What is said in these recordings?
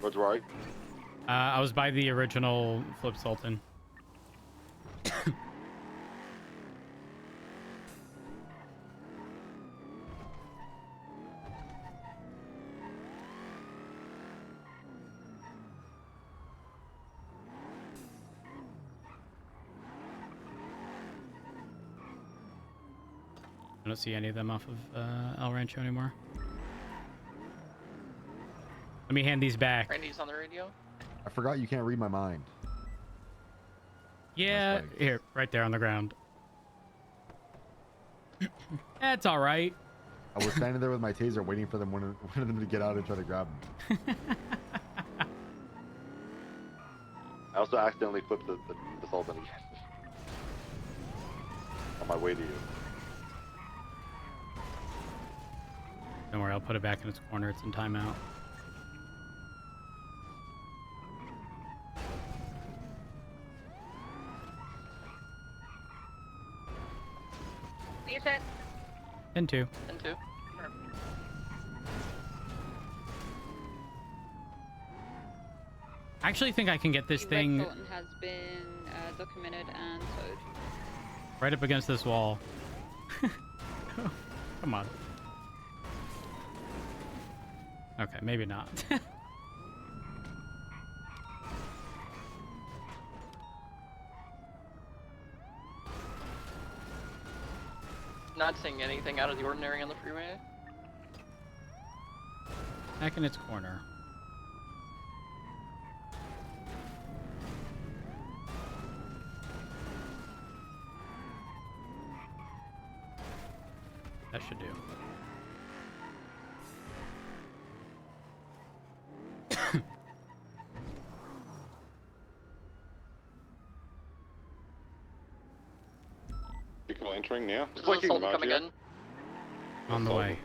What's right? I was by the original Flip Sultan. I don't see any of them off of El Rancho anymore. Let me hand these back. Randy's on the radio. I forgot you can't read my mind. Yeah, here, right there on the ground. That's all right. I was standing there with my taser waiting for them, one of them to get out and try to grab him. I also accidentally flipped the Sultan again. On my way to you. Don't worry, I'll put it back in its corner. It's in timeout. You said? And two. And two. I actually think I can get this thing Red Sultan has been documented and towed. right up against this wall. Come on. Okay, maybe not. Not seeing anything out of the ordinary on the freeway. Back in its corner. That should do. Vehicle entering now. There's a Sultan coming in. On the way.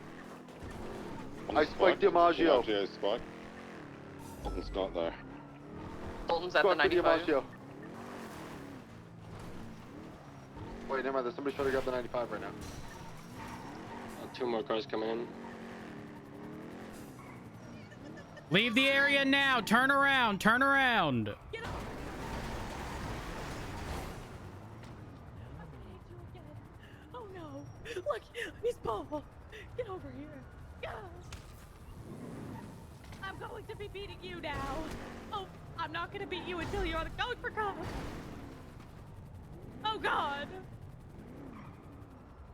I spiked DiMaggio. DiMaggio spike. Sultan's not there. Sultan's at the Squad for 95. DiMaggio. Wait, never mind. There's somebody trying to grab the 95 right now. Two more cars coming in. Leave the area now. Turn around. Turn around. Oh no! Look, he's Paul. Get over here. Yeah. I'm going to be beating you now. Oh, I'm not going to beat you until you're going for cover. Oh God.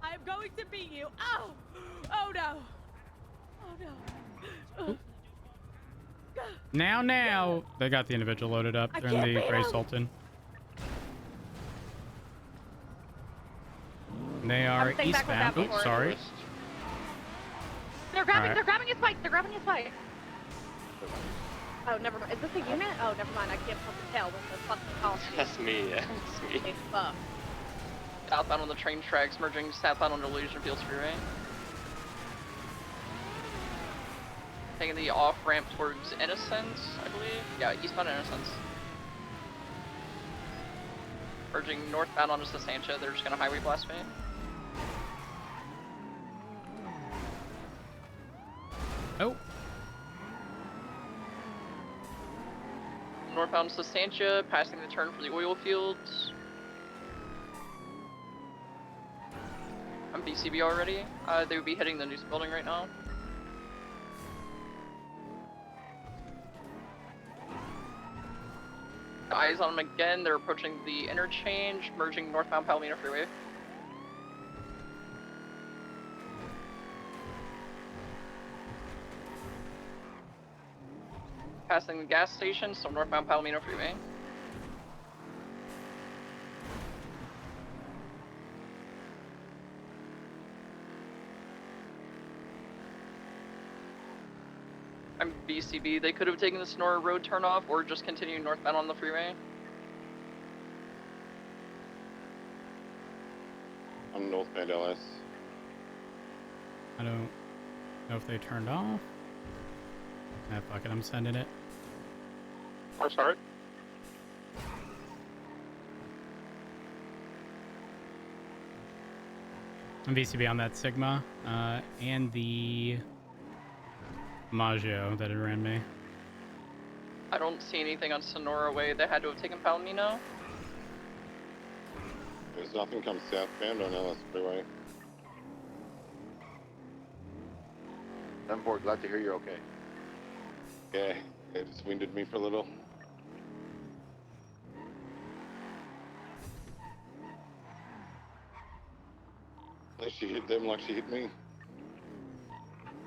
I'm going to beat you. Oh! Oh no! Oh no! Now. They got the individual loaded up. They're in the Gray Sultan. They are Everything back with that eastbound. Oops, before. sorry. They're grabbing. Alright. They're grabbing his bike. They're grabbing his bike. Oh, never mind. Is this a unit? Oh, never mind. I can't fucking tell with the fucking costume. That's me, yeah. That's me. Okay, fuck. Southbound on the train tracks, merging southbound on Illusion Fields Freeway. Taking the off-ramp towards Innocence, I believe. Yeah, eastbound Innocence. Merging northbound onto Sasancha, they're just gonna highway blast me. Oh. Northbound Sasancha, passing the turn for the oil fields. I'm BCB already. They would be hitting the news building right now. Eyes on them again. They're approaching the interchange, merging northbound Palomino Freeway. Passing the gas station, so northbound Palomino Freeway. I'm BCB. They could have taken the Sonora Road turnoff or just continued northbound on the freeway. I'm northbound LS. I don't know if they turned off. Ah, fuck it. I'm sending it. Oh, sorry. I'm VCB on that Sigma and the Maggio that had ran me. I don't see anything on Sonora Way. They had to have taken Palomino. There's nothing comes southbound on LS Freeway. 7-4, glad to hear you're okay. Yeah, it just winded me for a little. At least she hit them like she hit me.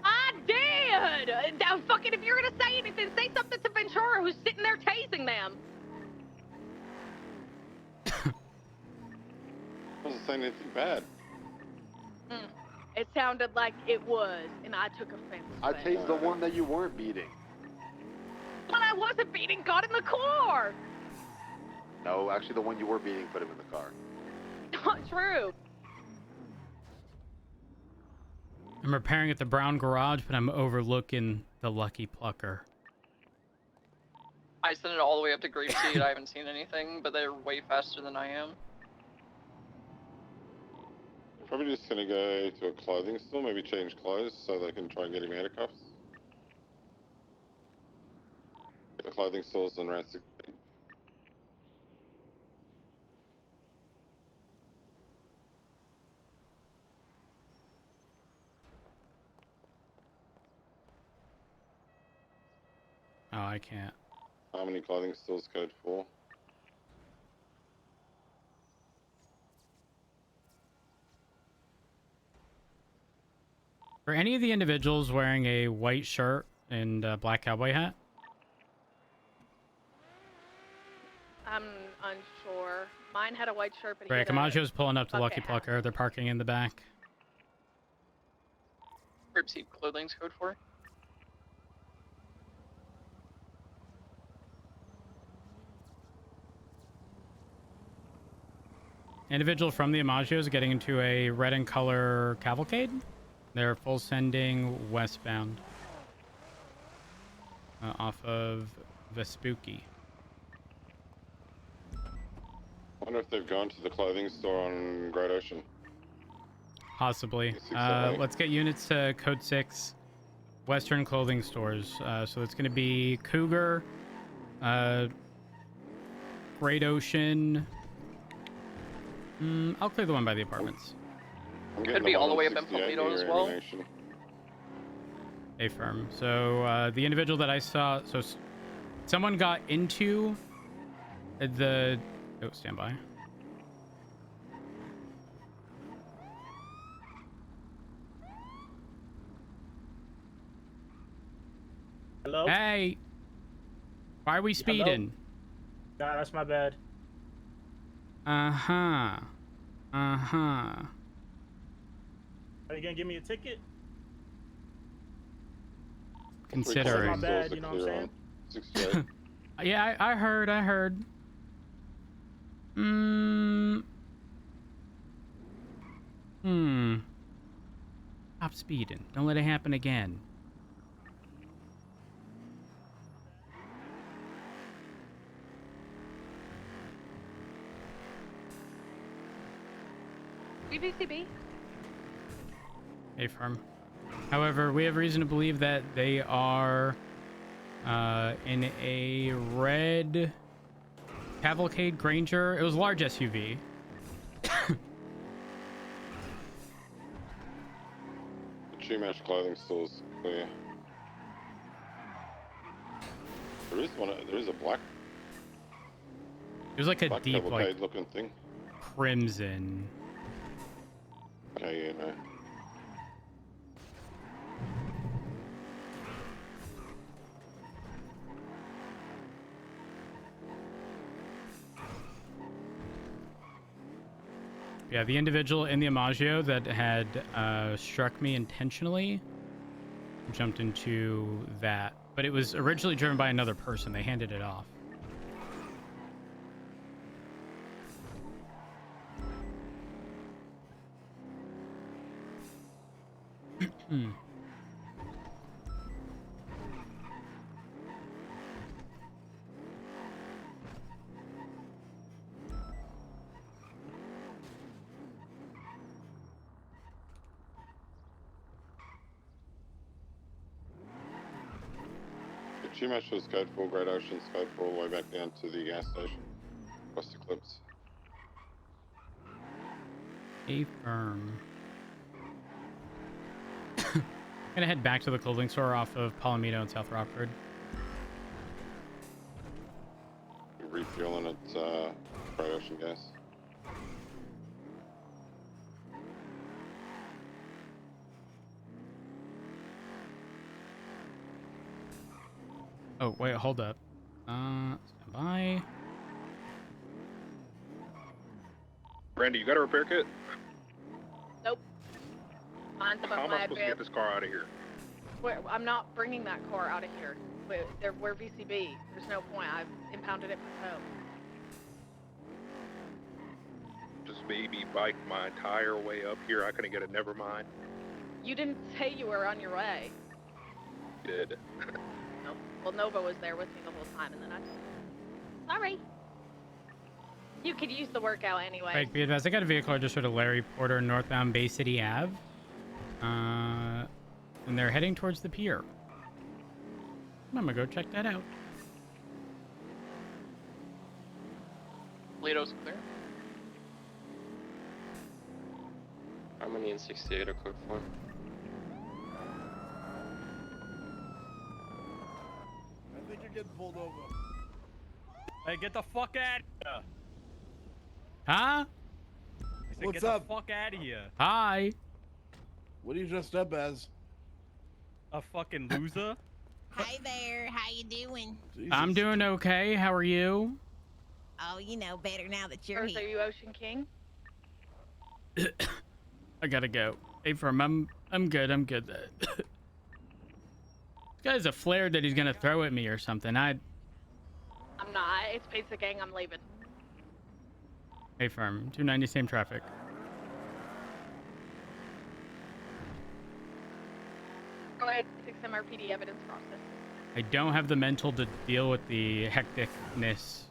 I did! Now, fucking, if you're gonna say anything, say something to Ventura, who's sitting there tasing them. I wasn't saying anything bad. It sounded like it was, and I took offense to I it. tased the one that you weren't beating. But I wasn't beating, got in the car! No, actually the one you were beating put him in the car. Not true. I'm repairing at the brown garage, but I'm overlooking the Lucky Plucker. I sent it all the way up to Grapeseed. I haven't seen anything, but they're way faster than I am. Probably just gonna go to a clothing store, maybe change clothes so they can try and get him out of cuffs. The clothing stores on Route 16. Oh, I can't. How many clothing stores code 4? Are any of the individuals wearing a white shirt and a black cowboy hat? I'm unsure. Mine had a white shirt, but he Right, had a Camagio's pulling up to Lucky bucket hat. Plucker. They're parking in the back. Grapeseed clothing's code 4. Individual from the Amagios getting into a red and color cavalcade. They're full sending westbound off of Vespucci. I wonder if they've gone to the clothing store on Great Ocean. Possibly. 608. Let's get units to code 6 Western clothing stores. So it's going to be Cougar, Great Ocean. I'll clear the one by the apartments. I'm Could getting be all the one way on up in 68 Palomino as near well. Ammunition. A firm. So the individual that I saw, so someone got into the. Oh, stand by. Hello? Hey, why are we speeding? God, that's my bad. Uh-huh. Uh-huh. Are you gonna give me a ticket? Considering. My bad, you know what I'm saying? 68. Yeah, I heard. Stop speeding. Don't let it happen again. BBCB? A firm. However, we have reason to believe that they are in a red Cavalcade Granger. It was a large SUV. The Chumash clothing stores clear. There is a black It was like a deep, cavalcade like, looking thing. crimson. Okay, yeah, no. Yeah, the individual in the Amagio that had struck me intentionally jumped into that. But it was originally driven by another person. They handed it off. Too much was Skyfall, Great Ocean, Skyfall, all the way back down to the gas station. Across the clips. Affirm. Gonna head back to the clothing store off of Palomino and South Rockford. Refueling at Great Ocean gas. Oh, wait, hold up. Stand by. Randy, you got a repair kit? Nope. Mine's above How am my I supposed to address. get this car out of here? I'm not bringing that car out of here. We're VCB. There's no point. I've impounded it for tow. Just maybe bike my entire way up here. I couldn't get it. Never mind. You didn't say you were on your way. Did. Nope. Well, Nova was there with me the whole time, and then I told him. Sorry. You could use the workout anyway. Right, be advised, I got a vehicle registered to Larry Porter, northbound Bay City Ave. And they're heading towards the pier. I'm gonna go check that out. Toledo's clear. Harmony and 68 are code 4. I think you're getting pulled over. Hey, get the fuck out of here! Huh? I said, What's get up? the fuck out of here! Hi. What are you dressed up as? A fucking loser? Hi there, how you doing? Jesus. I'm doing okay. How are you? Oh, you know better now that you're Earth, are here. you Ocean King? I gotta go. Hey, firm. I'm good. I'm good. This guy's a flare that he's gonna throw at me or something. I'm not. It's Pizza Gang. I'm leaving. Hey, firm. 290 same traffic. Go ahead. 6 MRPD evidence process. I don't have the mental to deal with the hecticness.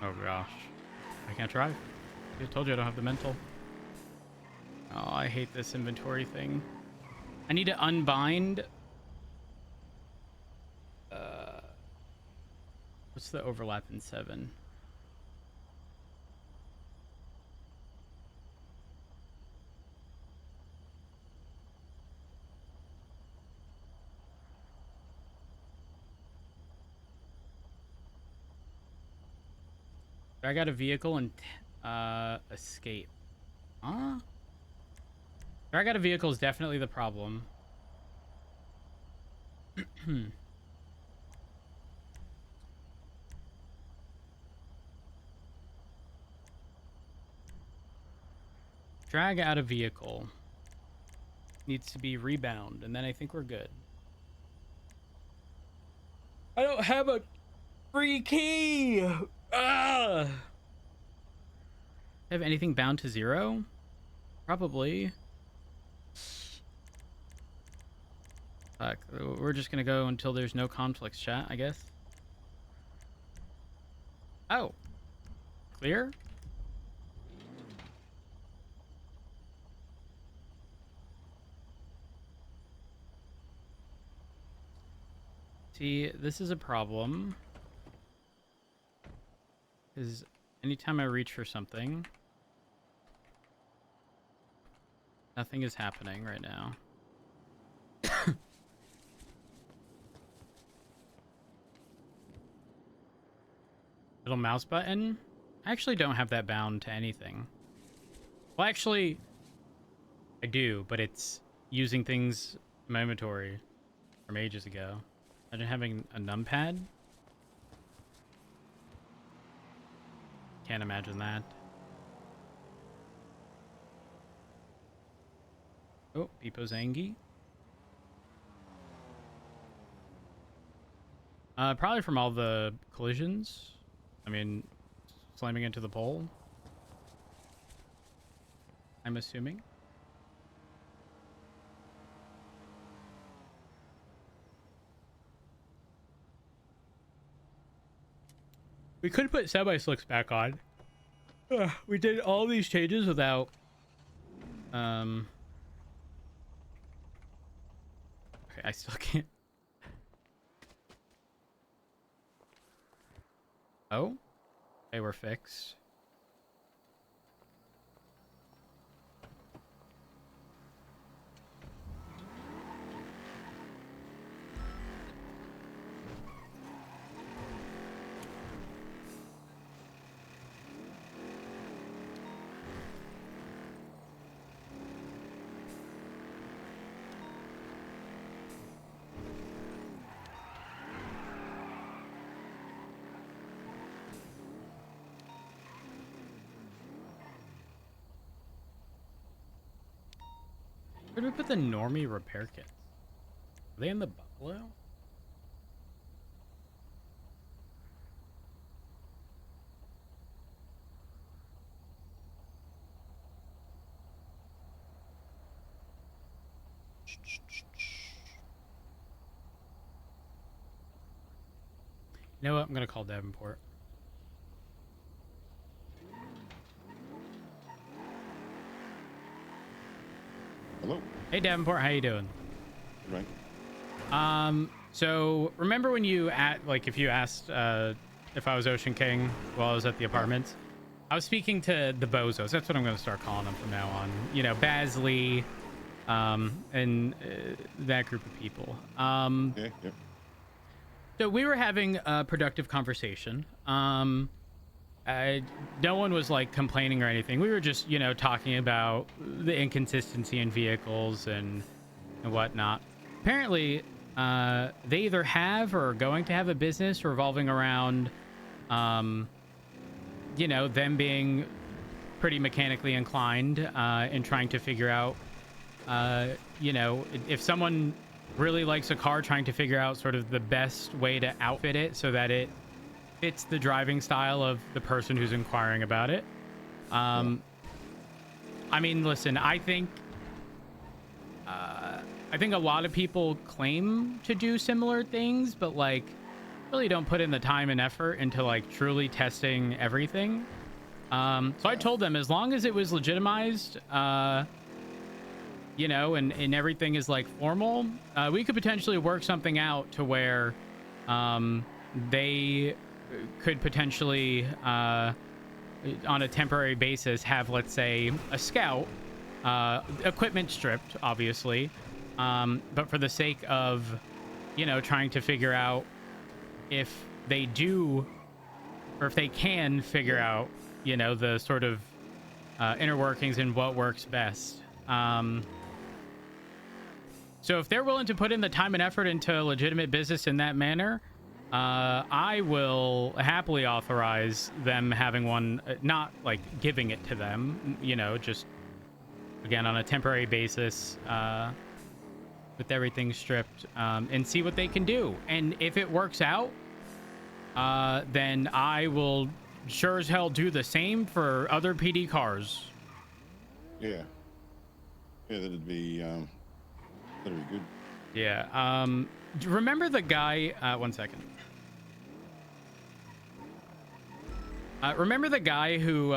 Oh gosh. I can't drive. I told you I don't have the mental. Oh, I hate this inventory thing. I need to unbind. What's the overlap in 7? I got a vehicle and escape. Huh? I got a vehicle is definitely the problem. Drag out a vehicle. Needs to be rebound, and then I think we're good. I don't have a free key! Ah! Have anything bound to 0? Probably. Fuck. We're just gonna go until there's no conflicts, chat, I guess. Oh. Clear? See, this is a problem. Because anytime I reach for something, nothing is happening right now. Little mouse button? I actually don't have that bound to anything. Well, actually, I do, but it's using things in my inventory from ages ago. Imagine having a numpad. Can't imagine that. Oh, Beepo Zangi. Probably from all the collisions. I mean, slamming into the pole. I'm assuming. We could put semi-slicks back on. We did all these changes without Okay, I still can't. Oh, they were fixed. Where did we put the normie repair kits? Are they in the Buffalo? You know what? I'm gonna call Davenport. Hello. Hey Davenport, how you doing? Right. So remember when you if you asked if I was Ocean King while I was at the apartments? I was speaking to the bozos. That's what I'm gonna start calling them from now on. You know, Basley, and that group of people. Yeah. So we were having a productive conversation. No one was like complaining or anything. We were just, you know, talking about the inconsistency in vehicles and whatnot. Apparently, they either have or are going to have a business revolving around, you know, them being pretty mechanically inclined in trying to figure out, you know, if someone really likes a car, trying to figure out sort of the best way to outfit it so that it fits the driving style of the person who's inquiring about it. I mean, listen, I think a lot of people claim to do similar things, but like really don't put in the time and effort into like truly testing everything. So I told them as long as it was legitimized, you know, and everything is like formal, we could potentially work something out to where they could potentially on a temporary basis have, let's say, a scout, equipment stripped obviously, but for the sake of, you know, trying to figure out if they do or if they can figure out, you know, the sort of inner workings and what works best. So if they're willing to put in the time and effort into a legitimate business in that manner, I will happily authorize them having one, not like giving it to them, you know, just again on a temporary basis, with everything stripped, and see what they can do. And if it works out, then I will sure as hell do the same for other PD cars. Yeah, that'd be good. Yeah. Remember the guy? One second. Remember the guy who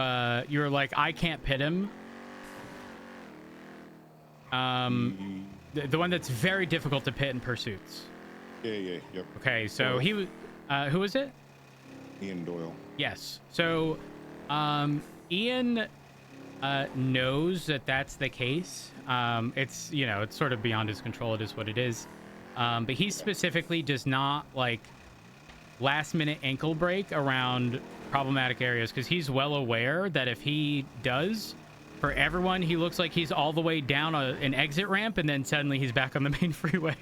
you were like, I can't pit him? The one that's very difficult to pit in pursuits. Yeah, yep. Okay, so he was. Who was it? Ian Doyle. Yes. So, Ian knows that that's the case. It's, you know, it's sort of beyond his control. It is what it is. But he specifically does not like last minute ankle break around problematic areas, because he's well aware that if he does, for everyone, he looks like he's all the way down an exit ramp and then suddenly he's back on the main freeway.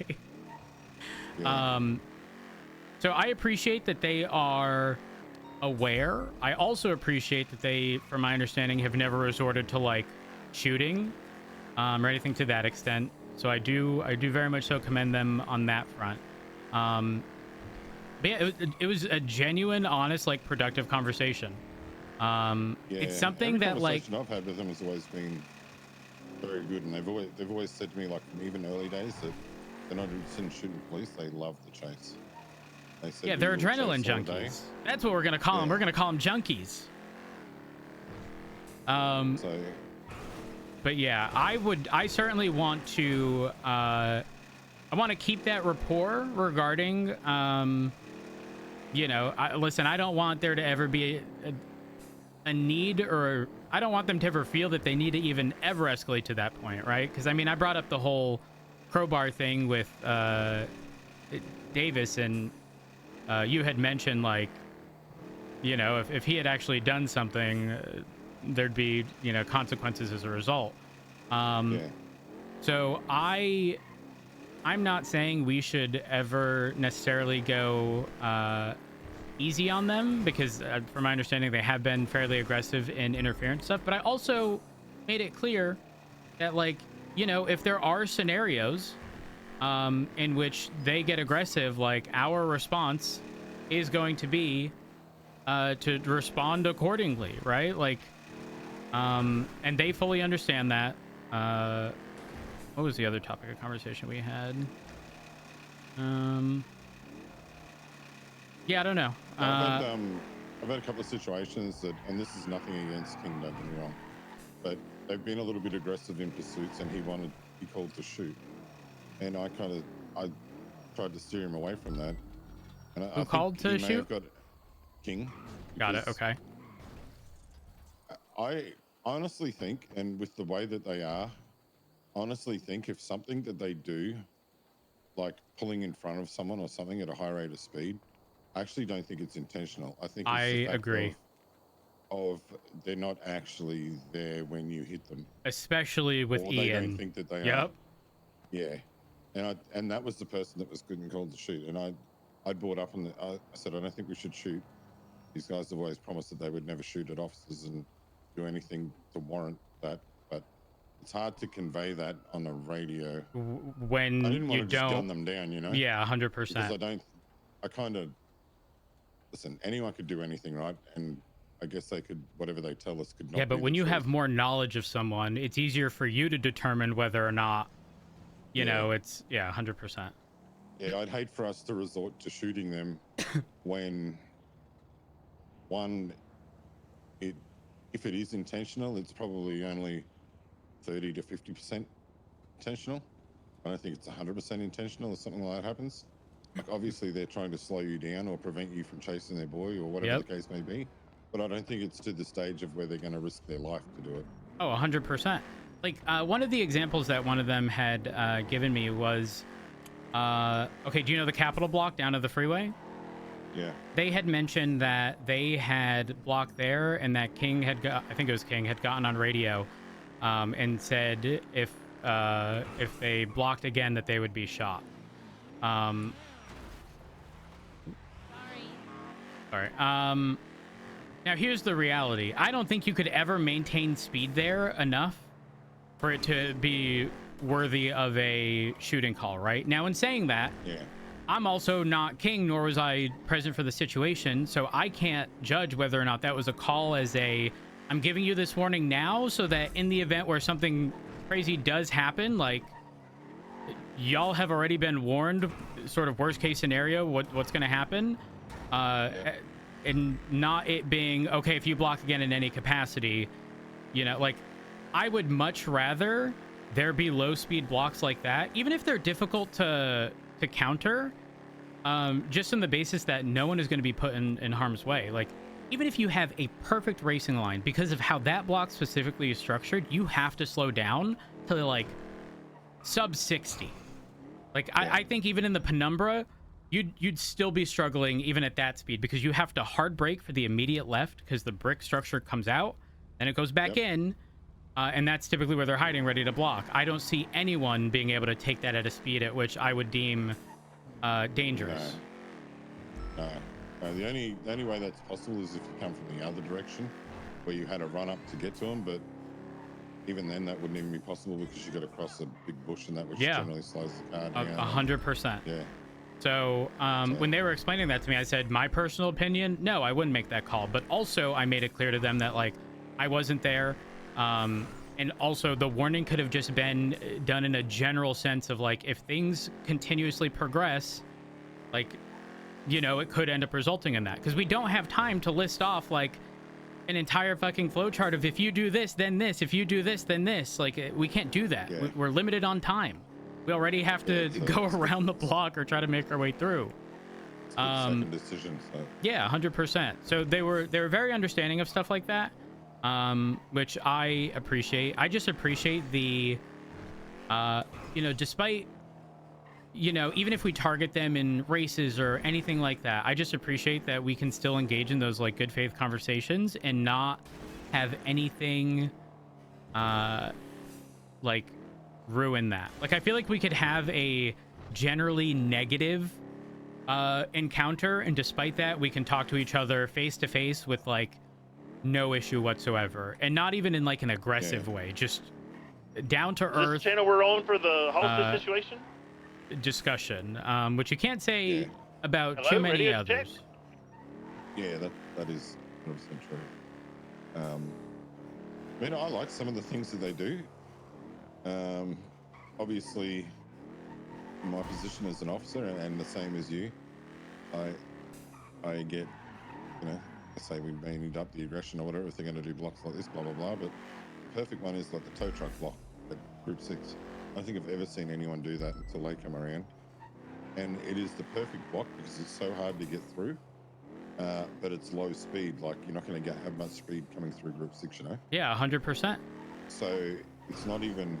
So I appreciate that they are aware. I also appreciate that they, from my understanding, have never resorted to like shooting or anything to that extent. So I do very much so commend them on that front. But yeah, it was a genuine, honest, like productive conversation. It's something that like I've had with them has always been very good, and they've always said to me, like from even early days, that they're not interested in shooting police. They love the chase. They said, yeah, they're adrenaline junkies. That's what we're gonna call them. We're gonna call them junkies. So But yeah, I certainly want to, I want to keep that rapport regarding, you know, listen, I don't want there to ever be a need, or I don't want them to ever feel that they need to even ever escalate to that point, right? Because I mean, I brought up the whole crowbar thing with Davis, and you had mentioned, like, you know, if he had actually done something, there'd be, you know, consequences as a result. So I'm not saying we should ever necessarily go easy on them, because from my understanding they have been fairly aggressive in interference stuff, but I also made it clear that, like, you know, if there are scenarios in which they get aggressive, like, our response is going to be to respond accordingly, right? Like, and they fully understand that. What was the other topic of conversation we had? Yeah, I don't know. I've had a couple of situations that, and this is nothing against King, don't get me wrong, but they've been a little bit aggressive in pursuits, and he called to shoot, and I tried to steer him away from that. And Who called to shoot? King. Got it. Okay. I honestly think, and with the way that they are, honestly think if something that they do, like pulling in front of someone or something at a high rate of speed, I actually don't think it's intentional. I think it's I agree. Of they're not actually there when you hit them, especially with or Ian. They don't think that they are. Yeah, and that was the person that was good and called to shoot, and I brought up and I said I don't think we should shoot. These guys have always promised that they would never shoot at officers and do anything to warrant that, but it's hard to convey that on a radio when I didn't want you to just don't gun them down, you know. Yeah, 100%. Because I kind of listen. Anyone could do anything, right? And I guess they could, whatever they tell us could not. Yeah, but be when the you truth. have more knowledge of someone, it's easier for you to determine whether or not, you know, it's 100%. Yeah, I'd hate for us to resort to shooting them when if it is intentional, it's probably only 30 to 50% intentional. I don't think it's 100% intentional if something like that happens. Like, obviously they're trying to slow you down or prevent you from chasing their boy or whatever the case may be. But I don't think it's to the stage of where they're going to risk their life to do it. Oh, 100%. Like, one of the examples that one of them had given me was, okay, do you know the Capitol block down to the freeway? Yeah. They had mentioned that they had blocked there, and that King had I think it was King, had gotten on radio and said if they blocked again that they would be shot. Sorry. Now here's the reality. I don't think you could ever maintain speed there enough for it to be worthy of a shooting call, right? Now, in saying that, I'm also not King, nor was I present for the situation, so I can't judge whether or not that was a call as a, I'm giving you this warning now so that in the event where something crazy does happen, like, y'all have already been warned, sort of worst case scenario, what's going to happen, and not it being, okay, if you block again in any capacity, you know, like, I would much rather there be low speed blocks like that, even if they're difficult to counter, just on the basis that no one is going to be put in harm's way. Like, even if you have a perfect racing line, because of how that block specifically is structured, you have to slow down to, like, sub 60. Like, I think even in the penumbra, you'd still be struggling even at that speed, because you have to hard brake for the immediate left because the brick structure comes out, then it goes back in, and that's typically where they're hiding, ready to block. I don't see anyone being able to take that at a speed at which I would deem dangerous. No. The only way that's possible is if you come from the other direction, where you had to run up to get to them, but even then that wouldn't even be possible because you got to cross a big bush and that, which generally slows the car down. 100%. Yeah. So when they were explaining that to me, I said, my personal opinion, no, I wouldn't make that call. But also I made it clear to them that, like, I wasn't there. And also the warning could have just been done in a general sense of, like, if things continuously progress, like, you know, it could end up resulting in that. Because we don't have time to list off, like, an entire fucking flowchart of if you do this, then this, if you do this, then this. Like, we can't do that. Yeah. We're limited on time. We already have to go around the block or try to make our way through. Second decision. So. Yeah, 100%. So they were very understanding of stuff like that, which I appreciate. I just appreciate the, you know, despite, you know, even if we target them in races or anything like that, I just appreciate that we can still engage in those like good faith conversations and not have anything, like ruin that. Like, I feel like we could have a generally negative encounter, and despite that we can talk to each other face to face with like no issue whatsoever, and not even in like an aggressive way, just down to Is this earth channel we're on for the hostage situation? discussion, which you can't say about Hello, too many radio others. check? Yeah, that is 100% true. I mean, I like some of the things that they do. Obviously, my position as an officer, and the same as you, I get, you know, say we may end up the aggression or whatever, if they're going to do blocks like this, blah, blah, blah. But the perfect one is like the tow truck block at Group 6. I don't think I've ever seen anyone do that until they come around. And it is the perfect block because it's so hard to get through, but it's low speed. Like, you're not going to have much speed coming through Group 6, you know? Yeah, 100%. So it's not even,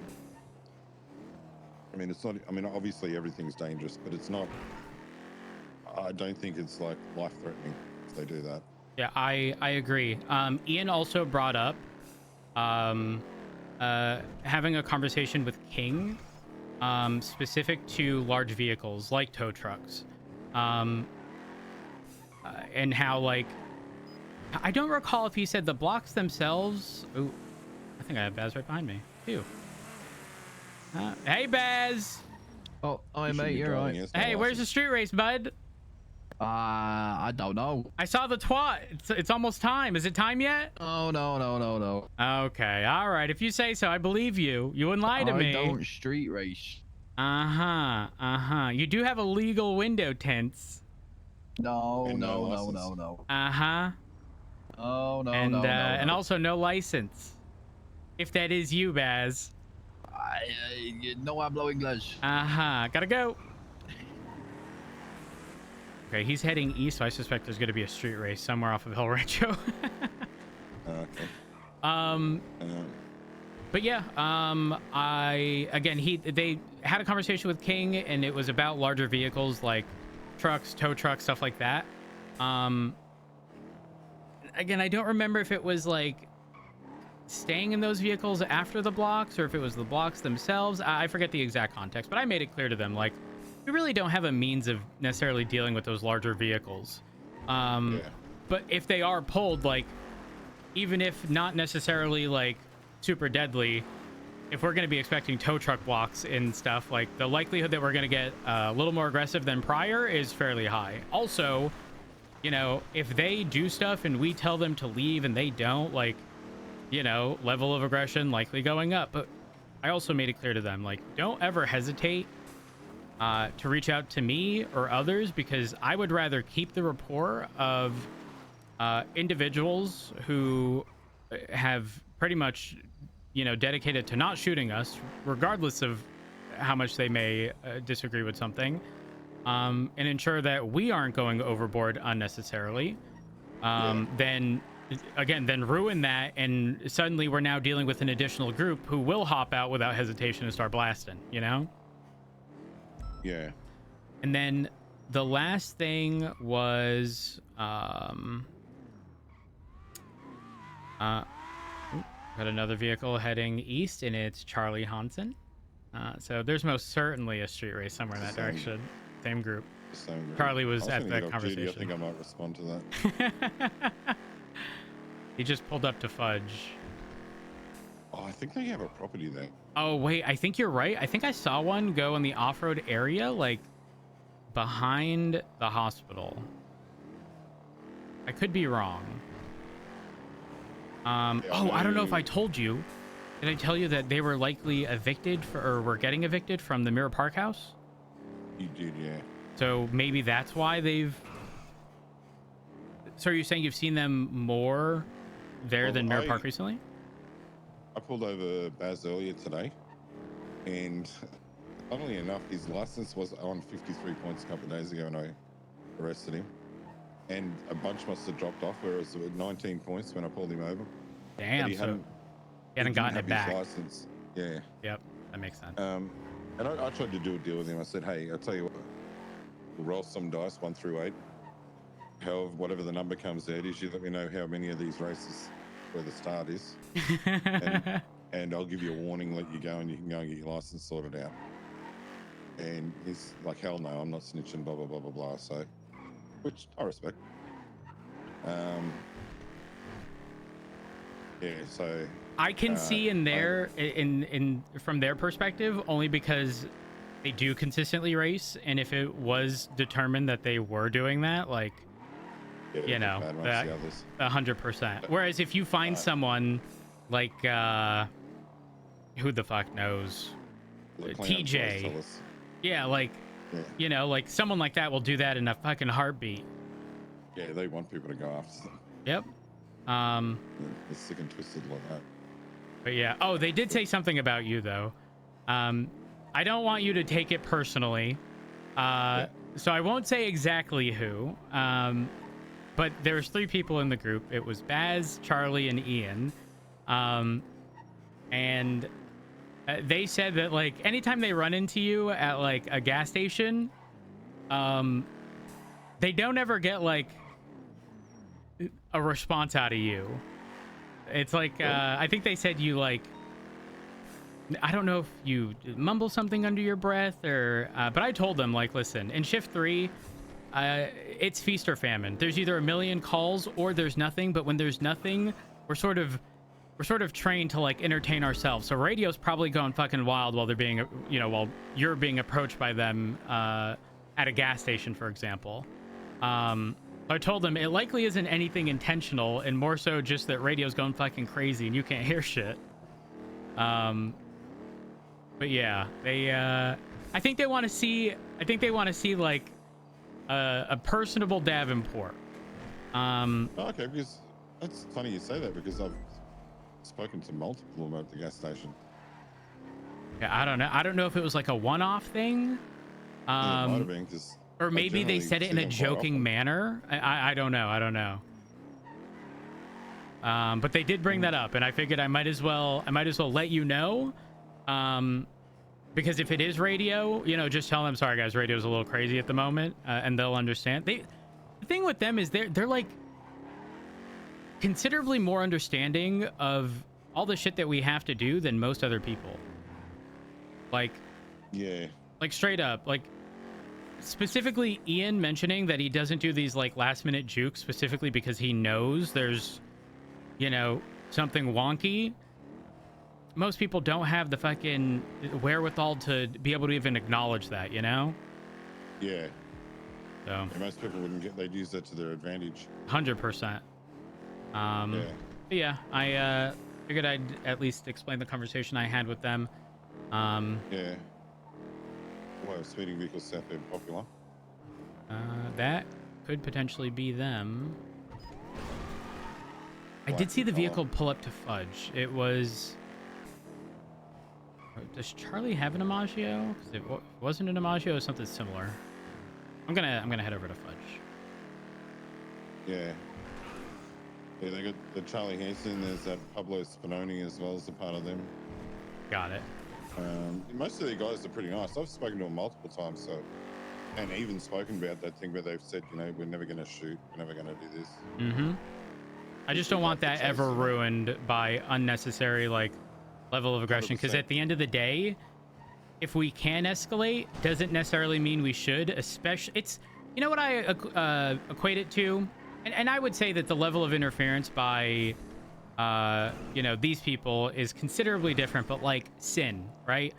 I mean, it's not, I mean, obviously everything's dangerous, but it's not, I don't think it's like life-threatening if they do that. Yeah, I agree. Ian also brought up having a conversation with King specific to large vehicles like tow trucks, and how, like, I don't recall if he said the blocks themselves. Ooh, I think I have Baz right behind me. Ew. Hey, Baz. Oh, hi, mate. You're right. Hey, where's the street race, bud? I don't know. I saw the twat. It's almost time. Is it time yet? Oh, no. Okay, all right. If you say so, I believe you. You wouldn't lie to me. I don't street race. Uh-huh. You do have a legal window tints. No. Uh-huh. Oh, no, And also no license. If that is you, Baz. No hablo English. Uh-huh. Gotta go. Okay, he's heading east, so I suspect there's going to be a street race somewhere off of El Rancho. Okay. But yeah, they had a conversation with King, and it was about larger vehicles like trucks, tow trucks, stuff like that. Again, I don't remember if it was like staying in those vehicles after the blocks or if it was the blocks themselves. I forget the exact context, but I made it clear to them, like, we really don't have a means of necessarily dealing with those larger vehicles. But if they are pulled, like, even if not necessarily like super deadly, if we're going to be expecting tow truck blocks and stuff, like, the likelihood that we're going to get a little more aggressive than prior is fairly high. Also, you know, if they do stuff and we tell them to leave and they don't, like, you know, level of aggression likely going up. But I also made it clear to them, like, don't ever hesitate to reach out to me or others, because I would rather keep the rapport of individuals who have pretty much, you know, dedicated to not shooting us, regardless of how much they may disagree with something, and ensure that we aren't going overboard unnecessarily. Then ruin that, and suddenly we're now dealing with an additional group who will hop out without hesitation and start blasting, you know? Yeah. And then the last thing was got another vehicle heading east, and it's Charlie Hansen. So there's most certainly a street race somewhere in that direction. Same group. Charlie was at that conversation. I think I might respond to that. He just pulled up to Fudge. Oh, I think they have a property there. Oh, wait, I think you're right. I think I saw one go in the off-road area, like, behind the hospital. I could be wrong. I don't know if I told you. Did I tell you that they were likely evicted or were getting evicted from the Mirror Park house? You did, yeah. So maybe that's why they've... So are you saying you've seen them more, there Well, than Mirror Park recently? I pulled over Baz earlier today, and funnily enough, his license was on 53 points a couple of days ago, and I arrested him. And a bunch must have dropped off, whereas it was 19 points when I pulled him over. Damn, he so hadn't gotten it back. His license. Yeah. Yep, that makes sense. And I tried to do a deal with him. I said, hey, I'll tell you what, we'll roll some dice, 1 through 8. However, whatever the number comes out is, you let me know how many of these races where the start is, and I'll give you a warning, let you go, and you can go and get your license sorted out. And he's like, hell no, I'm not snitching, blah blah blah blah blah. So, which I respect. Yeah, so I can see in their in from their perspective, only because they do consistently race, and if it was determined that they were doing that, like, you know, that 100%. Whereas if you find someone like who the fuck knows, TJ, yeah, like, you know, like someone like that will do that in a fucking heartbeat. Yeah, they want people to go after them. Yep. They're sick and twisted like that. But yeah. Oh, they did say something about you though. I don't want you to take it personally. So I won't say exactly who. But there's 3 people in the group. It was Baz, Charlie, and Ian. And they said that, like, anytime they run into you at, like, a gas station, they don't ever get, like, a response out of you. It's like, I think they said you, like, I don't know if you mumble something under your breath or, but I told them, like, listen, in shift 3, it's feast or famine. There's either a million calls or there's nothing, but when there's nothing, we're sort of trained to, like, entertain ourselves. So radio's probably going fucking wild while they're being, you know, while you're being approached by them at a gas station, for example. I told them it likely isn't anything intentional, and more so just that radio's going fucking crazy and you can't hear shit. But yeah, they I think they want to see like a personable Davenport. Okay, because that's funny you say that, because I've spoken to multiple of them at the gas station. Yeah, I don't know if it was like a one-off thing. It might have been, 'cause or maybe they said it in a joking manner. I don't know. But they did bring that up, and I figured I might as well let you know. Because if it is radio, you know, just tell them, sorry guys, radio's a little crazy at the moment, and they'll understand. The thing with them is they're like considerably more understanding of all the shit that we have to do than most other people. Like, yeah, like straight up, like specifically Ian mentioning that he doesn't do these like last minute jukes specifically because he knows there's, you know, something wonky. Most people don't have the fucking wherewithal to be able to even acknowledge that, you know? Yeah. So yeah, most people wouldn't get, they'd use that to their advantage. 100%. Yeah, I figured I'd at least explain the conversation I had with them. Yeah. Well, speeding vehicles south end popular. That could potentially be them. I Black did see the color. vehicle pull up to Fudge. It was... Does Charlie have an Imaggio? 'Cause if it wasn't an Imaggio, it was something similar. I'm gonna head over to Fudge. Yeah. Yeah, they got the Charlie Hanson. There's that Pablo Spinoni as well as a part of them. Got it. Most of the guys are pretty nice. I've spoken to them multiple times, so, and even spoken about that thing where they've said, you know, we're never going to shoot, we're never going to do this. Mm-hmm. I just don't want that ever ruined by unnecessary, like, level of aggression, because at the end of the day, if we can escalate, doesn't necessarily mean we should. Especially, it's, you know what I equate it to, and I would say that the level of interference by you know, these people is considerably different, but like Sin, right?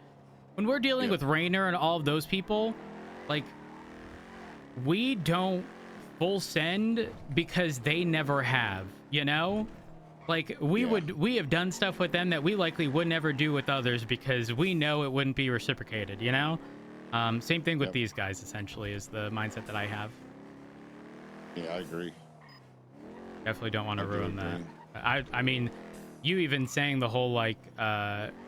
When we're dealing with Rainer and all of those people, like, we don't full send because they never have, you know? Like, we have done stuff with them that we likely would never do with others because we know it wouldn't be reciprocated, you know? Same thing with these guys, essentially, is the mindset that I have. Yeah, I agree. Definitely don't want to ruin that. I mean, you even saying the whole like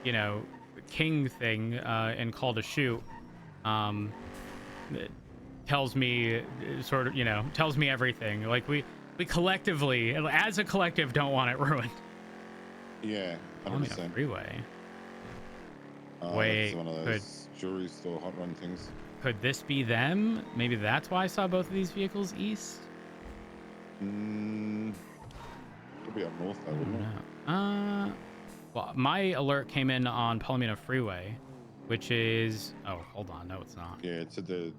you know, king thing in Call to Shoot it tells me sort of, you know, tells me everything. Like we collectively, as a collective, don't want it ruined. Yeah, 100%. Freeway. That's one of those jewelry store hot run things. Could this be them? Maybe that's why I saw both of these vehicles east. Could be up north though, wouldn't it? Well, my alert came in on Palomino Freeway, which is, oh, hold on, no, it's not. Yeah, it's at the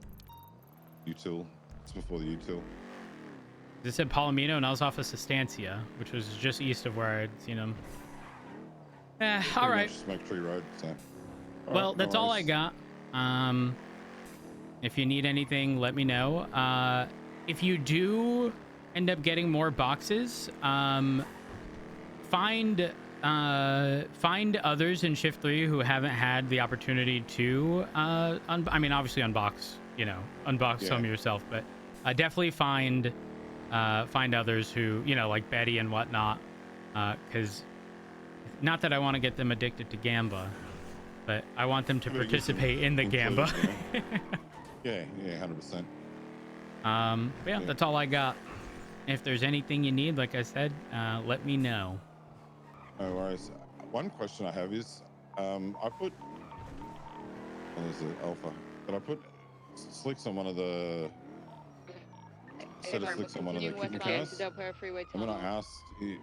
util. It's before the util. This said Palomino, and I was off of Sustancia, which was just east of where I'd seen them. All right. Smoke Tree Road. So. Well, that's all I got. If you need anything, let me know. If you do end up getting more boxes, find others in Shift 3 who haven't had the opportunity to, I mean, obviously unbox, you know, unbox some yourself, but definitely find others who, you know, like Betty and whatnot, because not that I want to get them addicted to Gamba, but I want them to participate in the Gamba. Yeah, 100%. Yeah, that's all I got. If there's anything you need, like I said, let me know. No worries. One question I have is, I put, there's an alpha, but I put slicks on one of the, set of slicks on one of the kitten cars. And when I asked the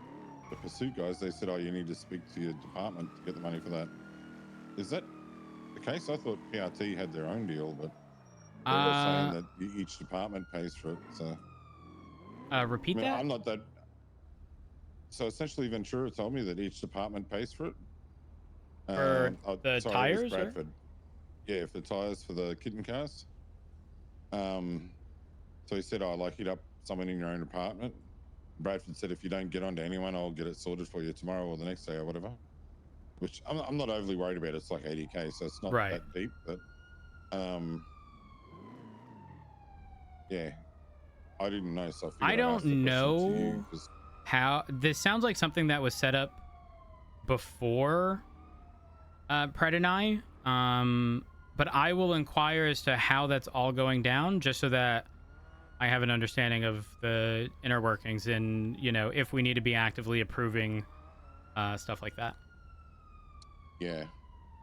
pursuit guys, they said, oh, you need to speak to your department to get the money for that. Is that the case? I thought PRT had their own deal, but they were saying that each department pays for it. So repeat that? I'm not that. So essentially, Ventura told me that each department pays for it. For the tires? Bradford. Yeah, for the tires for the kitten cars. So he said, oh, like hit up someone in your own department. Bradford said, if you don't get onto anyone, I'll get it sorted for you tomorrow or the next day or whatever. Which I'm not overly worried about. It's like 80K, so it's not that deep. But yeah, I didn't know. So I don't know how. This sounds like something that was set up before Pred and I. But I will inquire as to how that's all going down, just so that I have an understanding of the inner workings and, you know, if we need to be actively approving stuff like that. Yeah.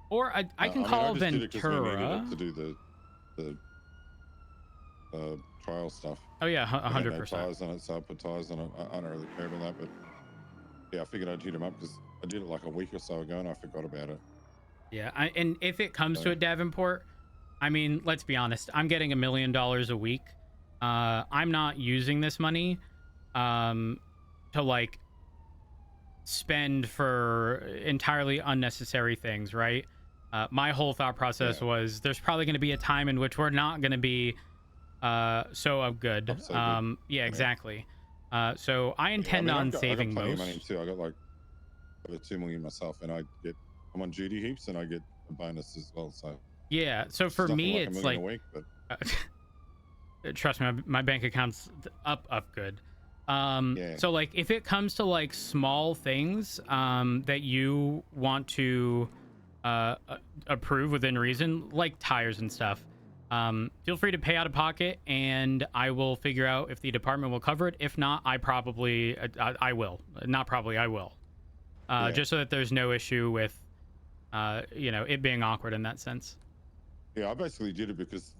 Or I can call Ventura to do the trial stuff. Oh yeah, 100%. Tires on it, so I put tires on it. I don't really care about that, but yeah, I figured I'd hit him up because I did it like a week or so ago and I forgot about it. Yeah, and if it comes to it, Davenport, I mean, let's be honest. I'm getting $1 million a week. I'm not using this money to like spend for entirely unnecessary things, right? My whole thought process was there's probably going to be a time in which we're not going to be so good. Yeah, exactly. So I intend on saving I got plenty most. of money too. I got like over 2 million myself, and I'm on duty heaps, and I get a bonus as well. So yeah, so for me, like it's like a week, but trust me, my bank account's up good. So like if it comes to like small things that you want to approve within reason, like tires and stuff, feel free to pay out of pocket and I will figure out if the department will cover it. If not, I probably I will. Not probably, I will. Just so that there's no issue with you know, it being awkward in that sense. Yeah, I basically did it because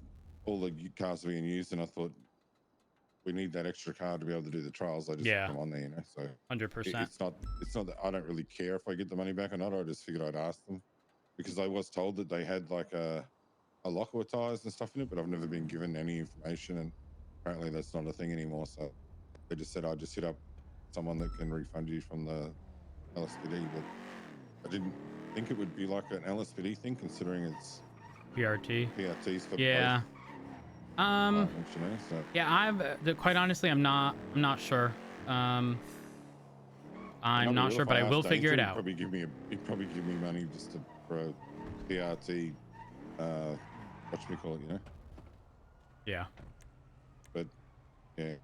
all the cars are being used, and I thought we need that extra car to be able to do the trials. I just put them on there, you know. So 100%. It's not that I don't really care if I get the money back or not. I just figured I'd ask them because I was told that they had like a locker with tires and stuff in it, but I've never been given any information, and apparently that's not a thing anymore. So they just said I'd just hit up someone that can refund you from the LSPD, but I didn't think it would be like an LSPD thing, considering it's PRTs for both. Yeah, quite honestly, I'm not sure. I'm not sure, but I will figure it out. He'd probably give me money just for a PRT. Whatchamacallit, you know? Yeah. But yeah,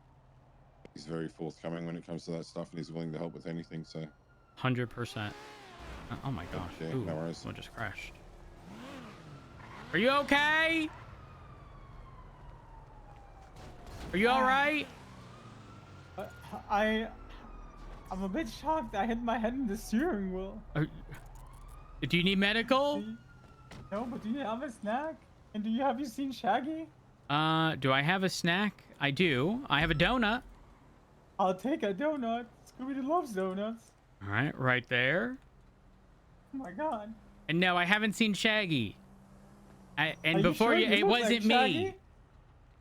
He's very forthcoming when it comes to that stuff, and he's willing to help with anything. So 100%. Oh my gosh. Okay, Ooh, no worries. someone just crashed. Are you okay? Are you all right? I'm a bit shocked. I hit my head in the steering wheel. Do you need medical? No, but do you have a snack? And have you seen Shaggy? Do I have a snack? I do. I have a donut. I'll take a donut. Scooby loves donuts. All right, right there. Oh my god. And no, I haven't seen Shaggy. And Are before you, sure? it look wasn't like me.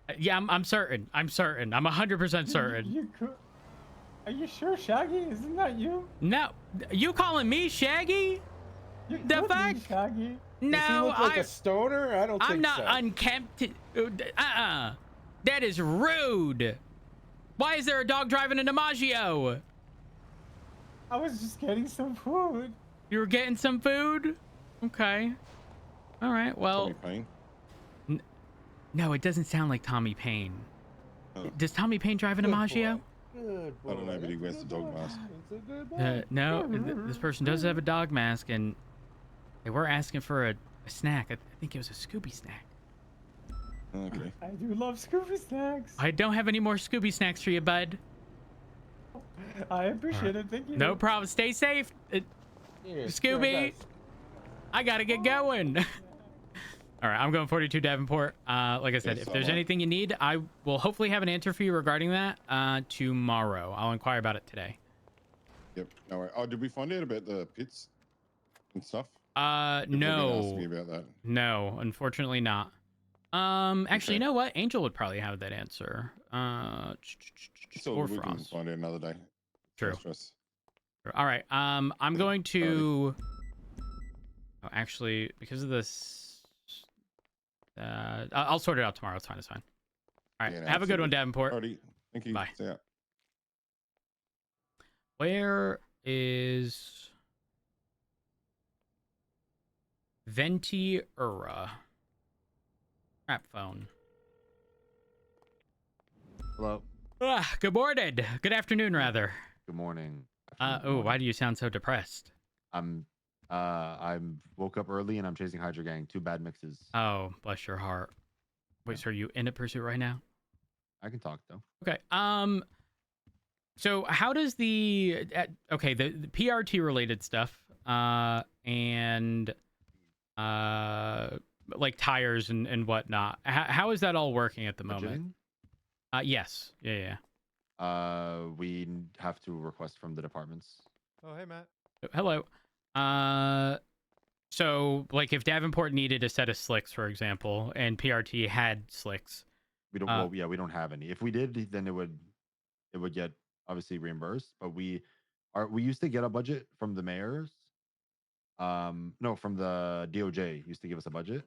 Shaggy? Yeah, I'm certain. I'm certain. I'm 100% certain. Are you sure, Shaggy? Isn't that you? No, you calling me Shaggy? You The could fuck? be Shaggy. No, Does he look like a stoner? I don't I'm think not so. unkempt. That is rude. Why is there a dog driving a DiMaggio? I was just getting some food. You were getting some food? Okay. All right. Well. Tommy Payne? No, it doesn't sound like Tommy Payne. Oh. Does Tommy Payne drive a DiMaggio? Good boy. I don't know, but he wears the dog mask. It's a good boy. No, this person does have a dog mask, and they were asking for a snack. I think it was a Scooby snack. Okay. I do love Scooby snacks. I don't have any more Scooby snacks for you, bud. I appreciate it. Thank you. No problem. Stay safe, Scooby. I gotta get going. All right, I'm going 42 Davenport. Like I said, Yes, if there's I'm on. anything you need, I will hopefully have an answer for you regarding that tomorrow. I'll inquire about it today. Yep. No worries. Oh, did we find out about the pits and stuff? People have been asking me No. about that. No, unfortunately not. Actually, you Okay. know what? Angel would probably have that answer. So Or we can Frost. find out another day. True. No stress. All right. I'm going to. Oh, actually, because of this, I'll sort it out tomorrow. It's fine. It's fine. All right. Yeah, no, have a good one, absolutely. Davenport. Alrighty. Thank you. Bye. See ya. Where is Ventiura? Crap phone. Hello. Good morning. Good afternoon, rather. Good morning. Oh, why do you sound so depressed? I'm woke up early and I'm chasing Hydra Gang. Two bad mixes. Oh, bless your heart. Wait, so are you in a pursuit right now? I can talk though. Okay. So how does the PRT related stuff and like tires and whatnot? How is that all working at the moment? Yes. Yeah. We have to request from the departments. Oh, hey, Matt. Hello. So like if Davenport needed a set of slicks, for example, and PRT had slicks, We don't. Well, yeah, we don't have any. If we did, then it would get obviously reimbursed. But we used to get a budget from the mayors. No, from the DOJ used to give us a budget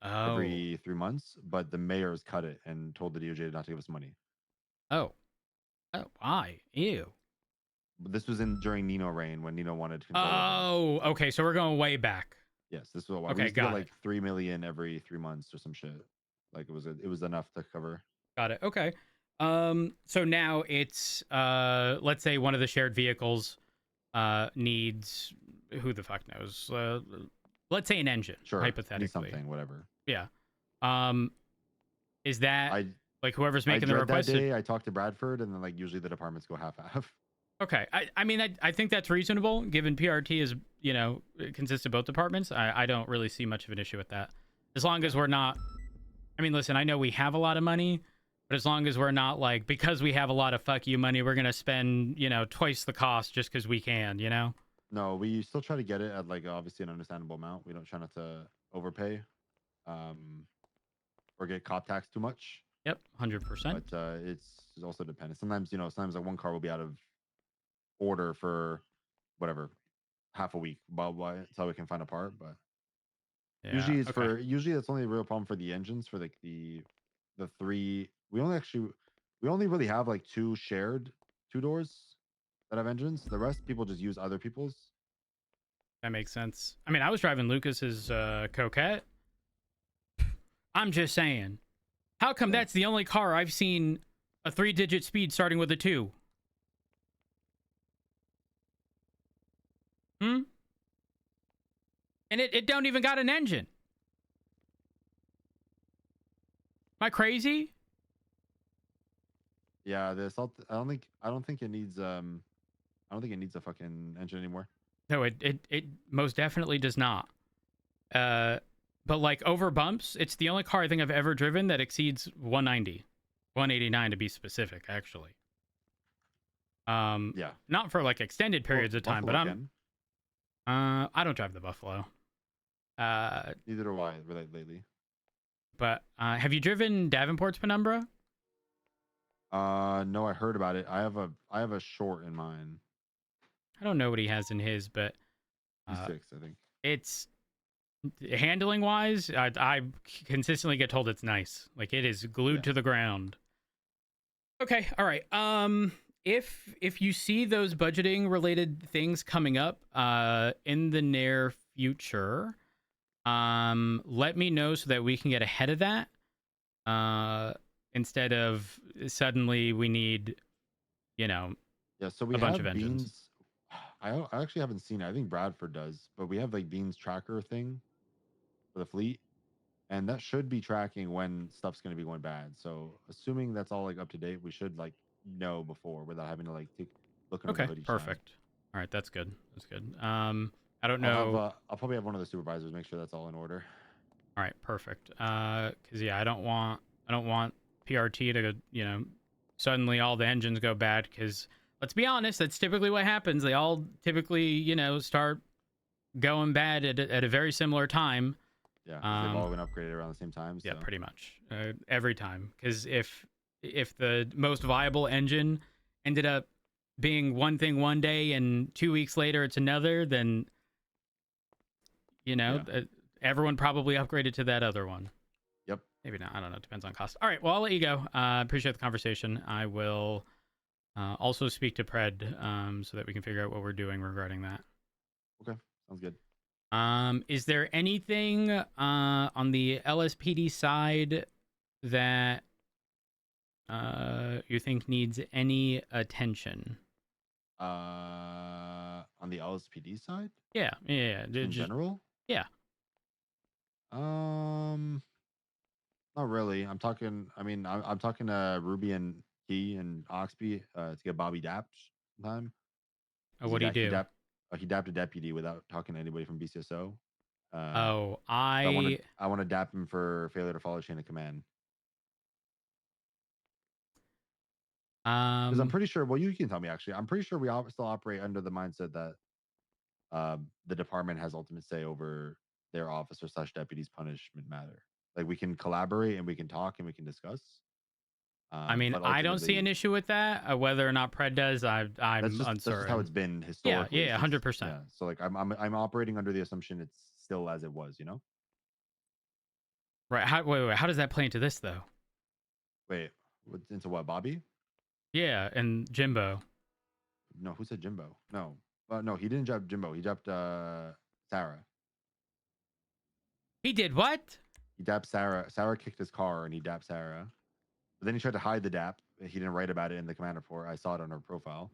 every 3 months, but the mayors cut it and told the DOJ not to give us money. Oh, why? Ew. But this was during Nino reign when Nino wanted to control. Oh, okay. So we're going way back. Yes, this was why. Okay, We used to got get it. like 3 million every 3 months or some shit. Like it was enough to cover. Got it. Okay. So now it's let's say one of the shared vehicles needs, who the fuck knows, let's say an engine, Sure, hypothetically. needs something, whatever. Yeah. Is that like whoever's making I the dread request? that day. I talked to Bradford, and then like usually the departments go half. Okay. I mean, I think that's reasonable given PRT is, it consists of both departments. I don't really see much of an issue with that. As long as we're not, I mean, listen, I know we have a lot of money, but as long as we're not like, because we have a lot of fuck you money, we're going to spend, twice the cost just because we can, No, we still try to get it at like obviously an understandable amount. We don't try not to overpay, or get cop tax too much. Yep, 100%. But it's also dependent. Sometimes sometimes like one car will be out of order for whatever half a week, until we can find a part. But Yeah, usually it's okay. usually that's only a real problem for the engines for like the three. We only really have like two shared 2-doors that have engines. The rest people just use other people's. That makes sense. I mean, I was driving Lucas's Coquette. I'm just saying. How come that's the only car I've seen a 3-digit speed starting with a 2. And it don't even got an engine. Am I crazy? Yeah, the assault. I don't think it needs I don't think it needs a fucking engine anymore. No, it most definitely does not. But like over bumps, it's the only car I think I've ever driven that exceeds 190, 189 to be specific, actually. Yeah. Not for like extended periods of time, but Buffalo I don't drive the Buffalo. Neither do I lately. But have you driven Davenport's Penumbra? No, I heard about it. I have a short in mine. I don't know what he has in his, but E6, I think. It's handling wise, I consistently get told it's nice. Like it is glued to the ground. Okay, all right. If you see those budgeting related things coming up in the near future, let me know so that we can get ahead of that. Instead of suddenly we need, Yeah, so we a bunch have of engines. Beans. I actually haven't seen it. I think Bradford does, but we have like Beans tracker thing for the fleet, and that should be tracking when stuff's going to be going bad. So assuming that's all like up to date, we should like know before without having to like look under the Okay, hood each time. perfect. All right, that's good. That's good. I don't know. I'll probably have one of the supervisors make sure that's all in order. All right, perfect. Because yeah, I don't want PRT to suddenly all the engines go bad. Because let's be honest, that's typically what happens. They all typically start going bad at a very similar time. Yeah, 'cause they've all been upgraded around the same time. So. Yeah, pretty much every time. Because if the most viable engine ended up being one thing one day and 2 weeks later it's another, then everyone probably upgraded to that other one. Yep. Maybe not. I don't know. It depends on cost. All right. Well, I'll let you go. Appreciate the conversation. I will also speak to Pred so that we can figure out what we're doing regarding that. Okay. Sounds good. Is there anything on the LSPD side that you think needs any attention? On the LSPD side? Yeah. In general? Yeah. Not really. I'm talking. I mean, I'm talking to Ruby and Key and Oxby to get Bobby dapped sometime. Oh, what do you do? He dapped a deputy without talking to anybody from BCSO. I want to dap him for failure to follow chain of command. Because I'm pretty sure. Well, you can tell me actually. I'm pretty sure we still operate under the mindset that the department has ultimate say over their officer / deputy's punishment matter. Like we can collaborate and we can talk and we can discuss. I mean, I don't see an issue with that. Whether or not Pred does, I'm uncertain. That's just how it's been historically. Yeah, 100%. Yeah. So like I'm operating under the assumption it's still as it was, Right. Wait. How does that play into this though? Wait, into what? Bobby? Yeah, and Jimbo. No, who said Jimbo? No, no, he didn't jab Jimbo. He jabbed Sarah. He did what? He dapped Sarah. Sarah kicked his car and he dapped Sarah. But then he tried to hide the dap. He didn't write about it in the command report. I saw it on her profile.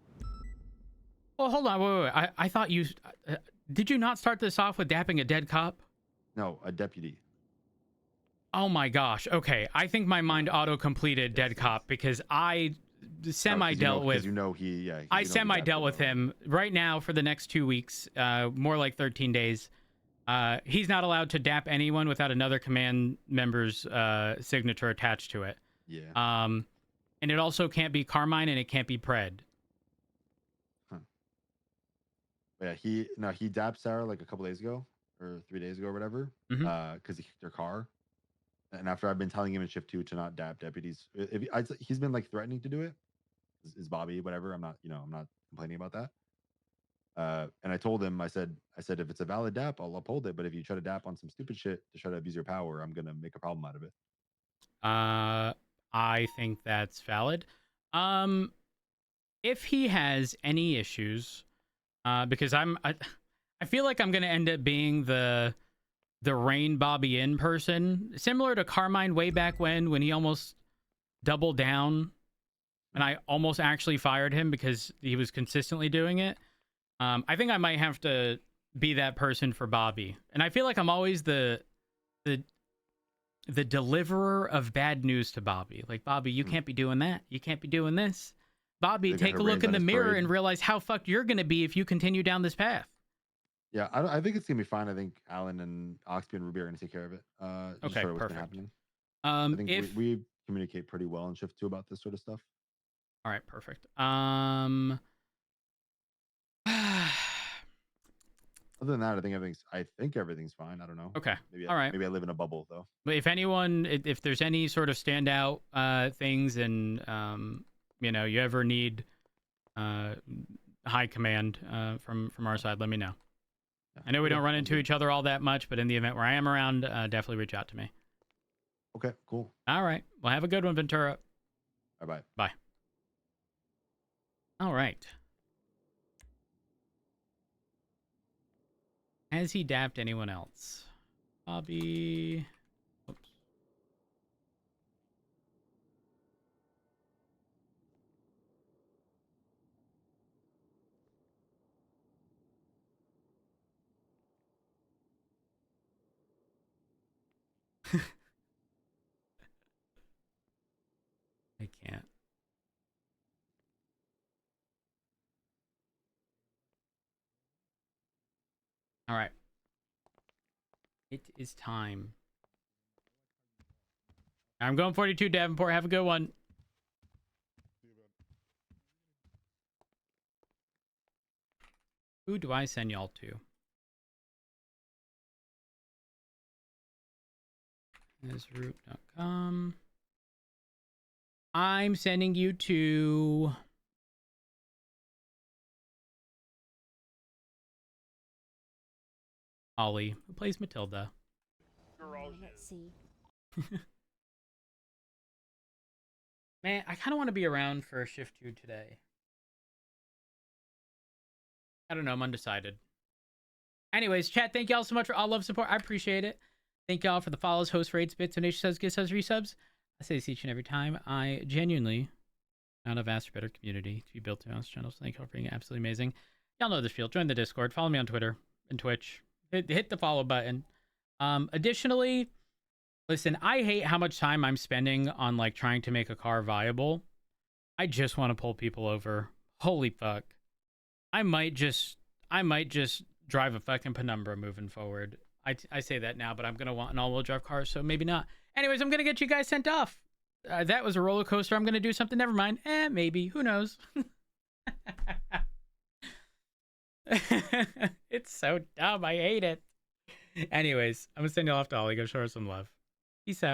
Well, hold on. Wait. I thought you... did you not start this off with dapping a dead cop? No, a deputy. Oh my gosh. Okay. I think my mind auto-completed dead cop because I semi-dealt with... I semi-dealt with him right now for the next 2 weeks. More like 13 days. He's not allowed to dap anyone without another command member's signature attached to it. Yeah. And it also can't be Carmine and it can't be Pred. Huh. Yeah, he dapped Sarah like a couple days ago or 3 days ago or whatever. Because he kicked her car. And after I've been telling him in shift 2 to not dap deputies, he's been like threatening to do it. Is Bobby, whatever. I'm not complaining about that. And I told him, I said, if it's a valid dap, I'll uphold it. But if you try to dap on some stupid shit to try to abuse your power, I'm gonna make a problem out of it. I think that's valid. If he has any issues, because I feel like I'm gonna end up being the rein Bobby in person, similar to Carmine way back when he almost doubled down and I almost actually fired him because he was consistently doing it. I think I might have to be that person for Bobby. And I feel like I'm always the deliverer of bad news to Bobby. Like, Bobby, you can't be doing that. You can't be doing this. Bobby, take a look in the mirror and realize how fucked you're going to be if you continue down this path. Yeah, I think it's gonna be fine. I think Alan and Oxby and Ruby are gonna take care of it. Just Okay, sort of what's been perfect. happening. I I think we communicate pretty well in shift 2 about this sort of stuff. All right, perfect. Other than that, I think everything's fine. I don't know. Okay. Maybe All right. Maybe I live in a bubble though. But if anyone, if there's any sort of standout things, and you ever need high command from our side, let me know. Yeah. I know we don't run into each other all that much, but in the event where I am around, definitely reach out to me. Okay, cool. All right. Well, have a good one, Ventura. Bye-bye. Bye. All right. Has he dapped anyone else? Bobby. Oops. I can't. All right. It is time. I'm going 42, Davenport. Have a good one. Who do I send y'all to? Root.com. I'm sending you to Ollie, who plays Matilda. Let's see. Man, I kind of want to be around for shift 2 today. I don't know. I'm undecided. Anyways, chat, thank y'all so much for all love support. I appreciate it. Thank y'all for the follows, host rates, bits, donation subs, gift subs, resubs. I say this each and every time. I genuinely not a vast better community to be built to on this channel. So thank y'all for being absolutely amazing. Y'all know this field. Join the Discord. Follow me on Twitter and Twitch. Hit the follow button. Additionally, listen, I hate how much time I'm spending on like trying to make a car viable. I just want to pull people over. Holy fuck. I might just drive a fucking Penumbra moving forward. I say that now, but I'm going to want an all-wheel drive car, so maybe not. Anyways, I'm going to get you guys sent off. That was a roller coaster. I'm going to do something. Never mind. Maybe. Who knows? It's so dumb. I hate it. Anyways, I'm going to send you off to Ollie. Go show her some love. Peace out.